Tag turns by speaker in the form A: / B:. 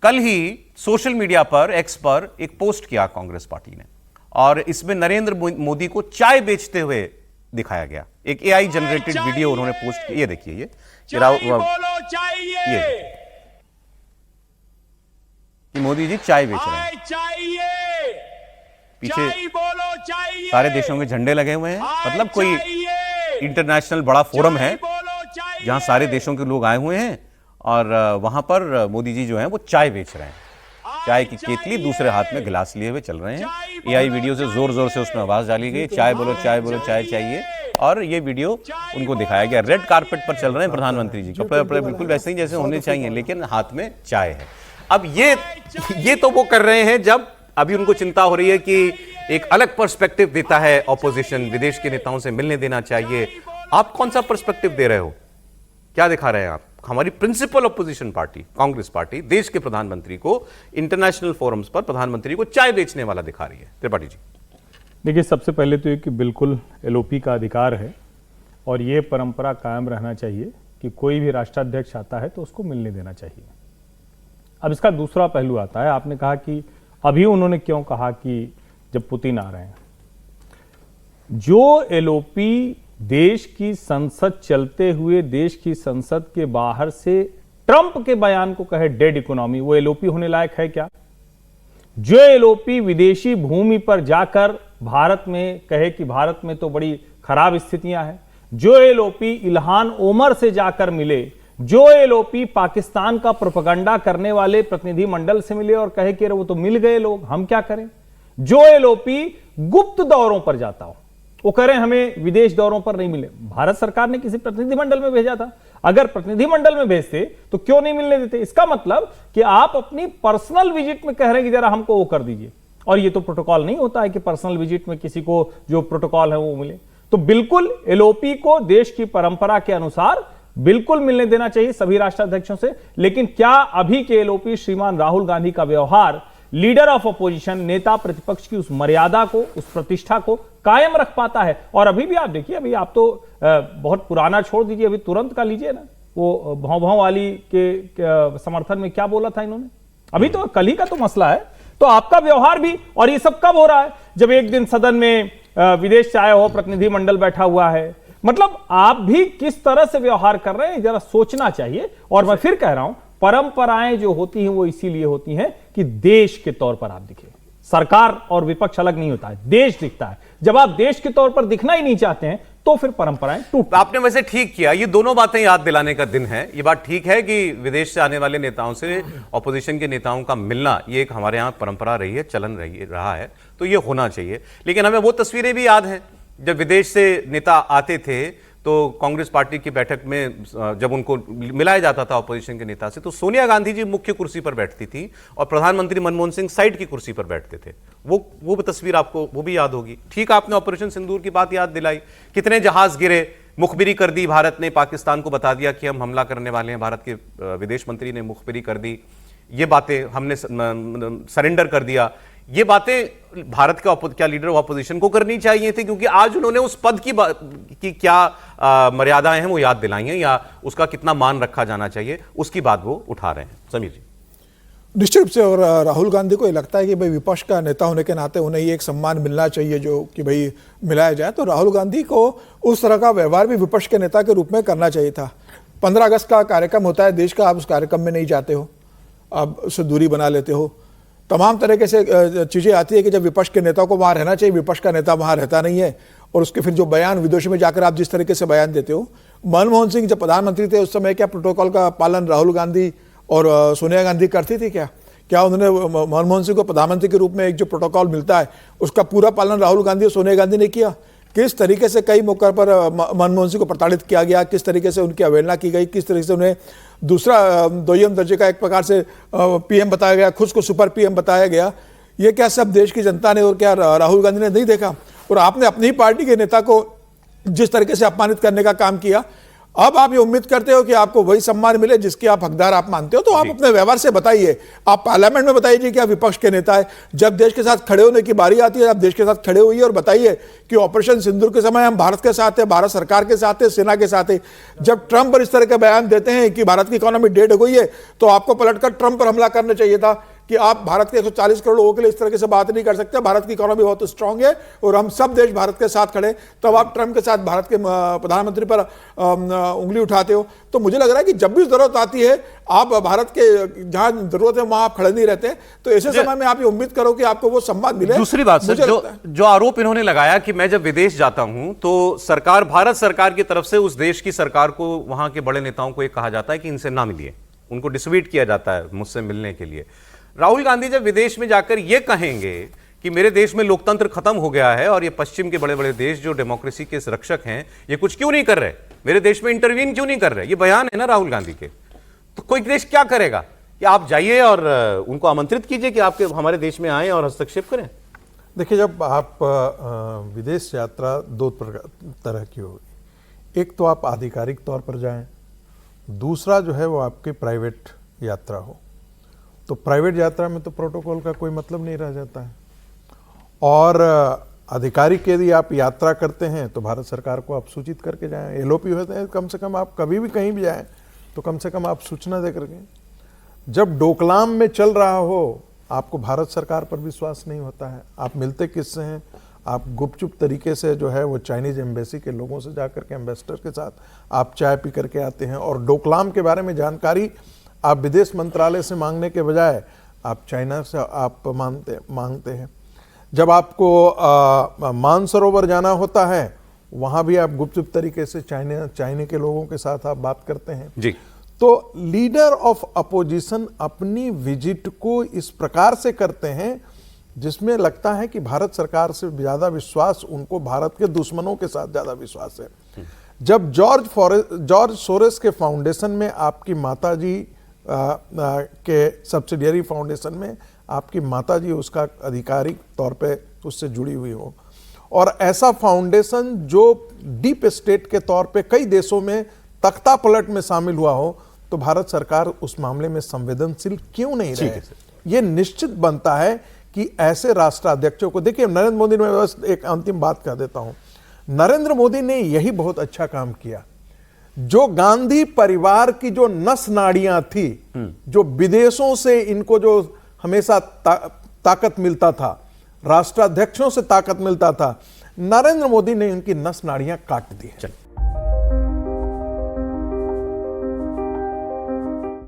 A: कल ही social media पर, x पर एक पोस्ट किया कांग्रेस पार्टी ने, और इसमें नरेंद्र मोदी को चाय बेचते हुए दिखाया गया। एक एआई जनरेटेड वीडियो उन्होंने पोस्ट किया। ये देखिए, ये कि मोदी जी चाय बेच रहे हैं, पीछे सारे देशों के झंडे लगे हुए हैं। मतलब कोई इंटरनेशनल बड़ा फोरम है जहां सारे देशों के लोग आए हुए हैं, और वहां पर मोदी जी जो हैं वो चाय बेच रहे हैं। चाय की केतली, दूसरे हाथ में गिलास लिए हुए चल रहे हैं। एआई वीडियो से जोर जोर से उसमें आवाज डाली गई, चाय बोलो चाय बोलो, चाय चाहिए। और ये वीडियो उनको दिखाया गया। रेड कारपेट पर चल रहे हैं प्रधानमंत्री जी, कपड़े वपड़े बिल्कुल वैसे ही जैसे होने चाहिए, लेकिन हाथ में चाय है। अब ये तो वो कर रहे हैं जब अभी उनको चिंता हो रही है कि एक अलग पर्सपेक्टिव देता है ऑपोजिशन, विदेश के नेताओं से मिलने देना चाहिए। आप कौन सा पर्सपेक्टिव दे रहे हो? क्या दिखा रहे हैं आप? हमारी principal opposition party Congress party देश के प्रधानमंत्री को इंटरनेशनल फोरम्स पर प्रधानमंत्री को चाय बेचने वाला दिखा रही है। त्रिपाठी जी,
B: देखिए, सबसे पहले तो ये कि बिल्कुल एलओपी का अधिकार है और ये परंपरा कायम रहना चाहिए कि कोई भी राष्ट्राध्यक्ष आता है तो उसको मिलने देना चाहिए। अब इसका दूसरा पहलू आता है, आपने कहा कि अभी उन्होंने क्यों कहा कि जब पुतिन आ रहे हैं। जो एलओपी देश की संसद चलते हुए देश की संसद के बाहर से ट्रंप के बयान को कहे डेड इकोनॉमी, वो एलओपी होने लायक है क्या? जो एलओपी विदेशी भूमि पर जाकर भारत में कहे कि भारत में तो बड़ी खराब स्थितियां हैं, जो एलओपी इल्हान ओमर से जाकर मिले, जो एलओपी पाकिस्तान का प्रोपेगेंडा करने वाले प्रतिनिधि मंडल से मिले और कहे कि वो तो मिल गए लोग, हम क्या करें, जो एलओपी गुप्त दौरों पर जाता हो, वो कह रहे हैं हमें विदेश दौरों पर नहीं मिले। भारत सरकार ने किसी प्रतिनिधिमंडल में भेजा था, अगर प्रतिनिधिमंडल में भेजते तो क्यों नहीं मिलने देते? इसका मतलब कि आप अपनी पर्सनल विजिट में कह रहे हैं कि जरा हमको वो कर दीजिए, और ये तो प्रोटोकॉल नहीं होता है कि पर्सनल विजिट में किसी को जो प्रोटोकॉल है वो मिले। तो बिल्कुल एलओपी को देश की परंपरा के अनुसार बिल्कुल मिलने देना चाहिए सभी राष्ट्राध्यक्षों से। लेकिन क्या अभी के एलओपी श्रीमान राहुल गांधी का व्यवहार लीडर ऑफ अपोजिशन, नेता प्रतिपक्ष की उस मर्यादा को, उस प्रतिष्ठा को कायम रख पाता है? और अभी भी आप देखिए, अभी आप तो बहुत पुराना छोड़ दीजिए, अभी तुरंत का लीजिए ना, वो भौं भौं वाली के समर्थन में क्या बोला था इन्होंने। अभी तो कल ही का तो मसला है। तो आपका व्यवहार भी, और ये सब कब हो रहा है? जब एक दिन सदन में विदेश से आए हो, प्रतिनिधि मंडल बैठा हुआ है। मतलब आप भी किस तरह से व्यवहार कर रहे हैं, जरा सोचना चाहिए। और मैं फिर कह रहा हूं, परंपराएं जो होती हैं वो इसीलिए होती हैं कि देश के तौर पर आप दिखे। सरकार और विपक्ष अलग नहीं होता है, देश दिखता है। जब आप देश के तौर पर दिखना ही नहीं चाहते हैं तो फिर परंपराएं टूट।
A: आपने वैसे ठीक किया, ये दोनों बातें याद दिलाने का दिन है। ये बात ठीक है कि विदेश से आने वाले नेताओं से ऑपोजिशन के नेताओं का मिलना, ये एक हमारे यहां परंपरा रही है, चलन रहा है, तो ये होना चाहिए। लेकिन हमें वो तस्वीरें भी याद हैं जब विदेश से नेता आते थे तो कांग्रेस पार्टी की बैठक में जब उनको मिलाया जाता था ऑपोजिशन के नेता से, तो सोनिया गांधी जी मुख्य कुर्सी पर बैठती थी और प्रधानमंत्री मनमोहन सिंह साइड की कुर्सी पर बैठते थे। वो तस्वीर आपको वो भी याद होगी। ठीक, आपने ऑपरेशन सिंदूर की बात याद दिलाई, कितने जहाज गिरे, मुखबिरी कर दी भारत ने, पाकिस्तान को बता दिया कि हम हमला करने वाले हैं, भारत के विदेश मंत्री ने मुखबिरी कर दी, ये बातें हमने सरेंडर कर दिया। ये बातें भारत का क्या लीडर ऑफ अपोजिशन को करनी चाहिए थी, क्योंकि आज उन्होंने उस पद की क्या मर्यादाएं हैं वो याद दिलाई हैं, या उसका कितना मान रखा जाना चाहिए, उसकी बात वो उठा रहे हैं। समीर जी,
C: निश्चित रूप से। और राहुल गांधी को ये लगता है कि भाई विपक्ष का नेता होने के नाते उन्हें ये एक सम्मान मिलना चाहिए जो कि भाई मिलाया जाए। तो राहुल गांधी को उस तरह का व्यवहार भी विपक्ष के नेता के रूप में करना चाहिए था। 15 अगस्त का कार्यक्रम होता है देश का, आप उस कार्यक्रम में नहीं जाते हो, आप उससे दूरी बना लेते हो। तमाम तरीके से चीज़ें आती है कि जब विपक्ष के नेता को वहाँ रहना चाहिए, विपक्ष का नेता वहाँ रहता नहीं है। और उसके फिर जो बयान विदेशों में जाकर आप जिस तरीके से बयान देते हो, मनमोहन सिंह जब प्रधानमंत्री थे उस समय क्या प्रोटोकॉल का पालन राहुल गांधी और सोनिया गांधी करती थी? क्या उन्होंने मनमोहन सिंह को प्रधानमंत्री के रूप में एक जो प्रोटोकॉल मिलता है उसका पूरा पालन राहुल गांधी और सोनिया गांधी ने किया? किस तरीके से कई मौके पर मनमोहन सिंह को प्रताड़ित किया गया, किस तरीके से उनकी अवहेलना की गई, किस तरीके से उन्हें दूसरा दोयम दर्जे का एक प्रकार से पीएम बताया गया, खुद को सुपर पीएम बताया गया। ये क्या सब देश की जनता ने और क्या राहुल गांधी ने नहीं देखा? और आपने अपनी ही पार्टी के नेता को जिस तरीके से अपमानित करने का काम किया, अब आप ये उम्मीद करते हो कि आपको वही सम्मान मिले जिसके आप हकदार आप मानते हो, तो आप अपने व्यवहार से बताइए, आप पार्लियामेंट में बताइए कि आप विपक्ष के नेता है। जब देश के साथ खड़े होने की बारी आती है, आप देश के साथ खड़े होइए और बताइए कि ऑपरेशन सिंदूर के समय हम भारत के साथ है, भारत सरकार के साथ है, सेना के साथ है। जब ट्रंप पर इस तरह के बयान देते हैं कि भारत की इकोनॉमी डेड हो गई है, तो आपको पलटकर ट्रंप पर हमला करना चाहिए था कि आप भारत के 140 करोड़ लोगों के लिए इस तरह से बात नहीं कर सकते, भारत की इकोनॉमी बहुत स्ट्रांग है और हम सब देश भारत के साथ खड़े। तब आप ट्रंप के साथ भारत के प्रधानमंत्री पर उंगली उठाते हो। तो मुझे लग रहा है कि जब भी जरूरत आती है, आप भारत के जहां जरूरत है वहां आप खड़े नहीं रहते। तो ऐसे समय में आप ये उम्मीद करो कि आपको वो सम्मान मिले।
A: दूसरी बात सर, जो आरोप इन्होंने लगाया कि मैं जब विदेश जाता हूं तो सरकार, भारत सरकार की तरफ से उस देश की सरकार को, वहां के बड़े नेताओं को ये कहा जाता है कि इनसे ना मिलिए, उनको डिसवीट किया जाता है मुझसे मिलने के लिए। राहुल गांधी जब विदेश में जाकर ये कहेंगे कि मेरे देश में लोकतंत्र खत्म हो गया है और ये पश्चिम के बड़े बड़े देश जो डेमोक्रेसी के रक्षक हैं, ये कुछ क्यों नहीं कर रहे, मेरे देश में इंटरवीन क्यों नहीं कर रहे, ये बयान है ना राहुल गांधी के, तो कोई देश क्या करेगा कि आप जाइए और उनको आमंत्रित कीजिए कि आपके हमारे देश में आए और हस्तक्षेप करें।
D: देखिए, जब आप विदेश यात्रा दो तरह की होगी। एक तो आप आधिकारिक तौर पर जाएं, दूसरा जो है वो आपकी प्राइवेट यात्रा हो। तो प्राइवेट यात्रा में तो प्रोटोकॉल का कोई मतलब नहीं रह जाता है। और आधिकारिक यदि आप यात्रा करते हैं तो भारत सरकार को आप सूचित करके जाएं। एलओपी होते हैं, कम से कम आप कभी भी कहीं भी जाएं तो कम से कम आप सूचना दे करके। जब डोकलाम में चल रहा हो, आपको भारत सरकार पर विश्वास नहीं होता है, आप मिलते किससे हैं? आप गुपचुप तरीके से जो है वो चाइनीज एम्बेसी के लोगों से जाकर के, एम्बेसडर के साथ आप चाय पी करके आते हैं। और डोकलाम के बारे में जानकारी आप विदेश मंत्रालय से मांगने के बजाय आप चाइना से आप मांगते हैं। जब आपको मानसरोवर जाना होता है, वहां भी आप गुपचुप तरीके से चाइना के लोगों के साथ आप बात करते हैं
A: जी।
D: तो लीडर ऑफ अपोजिशन अपनी विजिट को इस प्रकार से करते हैं जिसमें लगता है कि भारत सरकार से ज्यादा विश्वास उनको भारत के दुश्मनों के साथ ज्यादा विश्वास है। जब जॉर्ज सोरेस के फाउंडेशन में आपकी माताजी के सब्सिडियरी फाउंडेशन में आपकी माताजी उसका आधिकारिक तौर पे उससे जुड़ी हुई हो, और ऐसा फाउंडेशन जो डीप स्टेट के तौर पे कई देशों में तख्ता पलट में शामिल हुआ हो, तो भारत सरकार उस मामले में संवेदनशील क्यों नहीं रहे? ये निश्चित बनता है कि ऐसे राष्ट्राध्यक्षों को, देखिए नरेंद्र मोदी ने, बस एक अंतिम बात कह देता हूं, नरेंद्र मोदी ने यही बहुत अच्छा काम किया। जो गांधी परिवार की जो नस नाड़ियां थी, जो विदेशों से इनको जो हमेशा ताकत मिलता था, राष्ट्राध्यक्षों से ताकत मिलता था, नरेंद्र मोदी ने इनकी नस नाड़ियां काट दी।